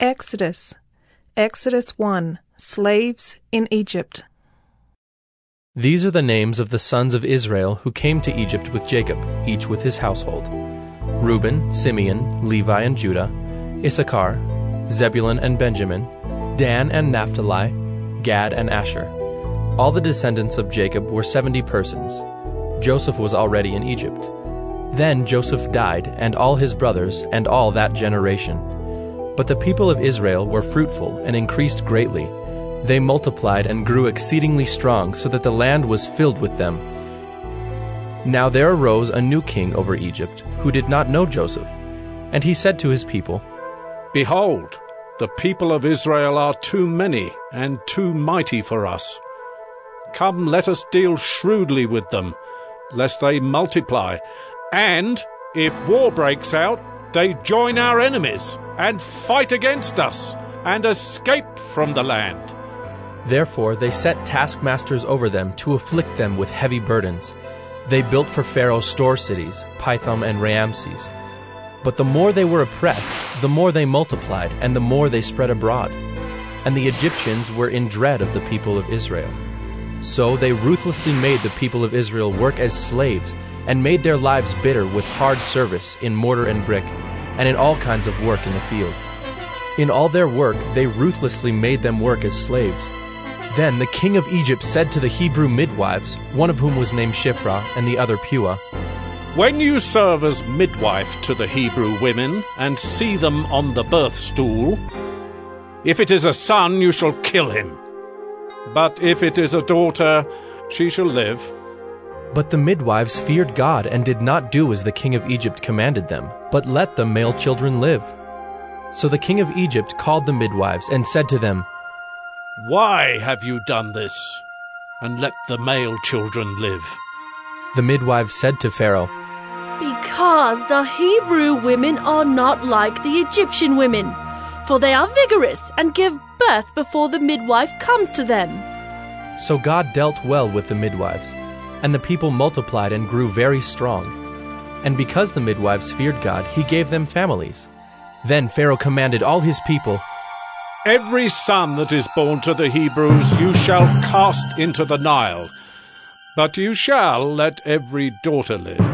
Exodus. Exodus 1. Slaves in Egypt. These are the names of the sons of Israel who came to Egypt with Jacob, each with his household: Reuben, Simeon, Levi and Judah, Issachar, Zebulun and Benjamin, Dan and Naphtali, Gad and Asher. All the descendants of Jacob were 70 persons. Joseph was already in Egypt. Then Joseph died, and all his brothers, and all that generation. But the people of Israel were fruitful and increased greatly. They multiplied and grew exceedingly strong, so that the land was filled with them. Now there arose a new king over Egypt, who did not know Joseph. And he said to his people, "Behold, the people of Israel are too many and too mighty for us. Come, let us deal shrewdly with them, lest they multiply, and, if war breaks out, they join our enemies and fight against us and escape from the land." Therefore they set taskmasters over them to afflict them with heavy burdens. They built for Pharaoh store cities, Pithom and Raamses. But the more they were oppressed, the more they multiplied, and the more they spread abroad. And the Egyptians were in dread of the people of Israel. So they ruthlessly made the people of Israel work as slaves, and made their lives bitter with hard service in mortar and brick, and in all kinds of work in the field. In all their work they ruthlessly made them work as slaves. Then the king of Egypt said to the Hebrew midwives, one of whom was named Shiphrah and the other Puah, "When you serve as midwife to the Hebrew women and see them on the birth stool, if it is a son, you shall kill him. But if it is a daughter, she shall live." But the midwives feared God and did not do as the king of Egypt commanded them, but let the male children live. So the king of Egypt called the midwives and said to them, "Why have you done this, and let the male children live?" The midwives said to Pharaoh, "Because the Hebrew women are not like the Egyptian women, for they are vigorous and give birth before the midwife comes to them." So God dealt well with the midwives, and the people multiplied and grew very strong. And because the midwives feared God, he gave them families. Then Pharaoh commanded all his people, "Every son that is born to the Hebrews you shall cast into the Nile, but you shall let every daughter live."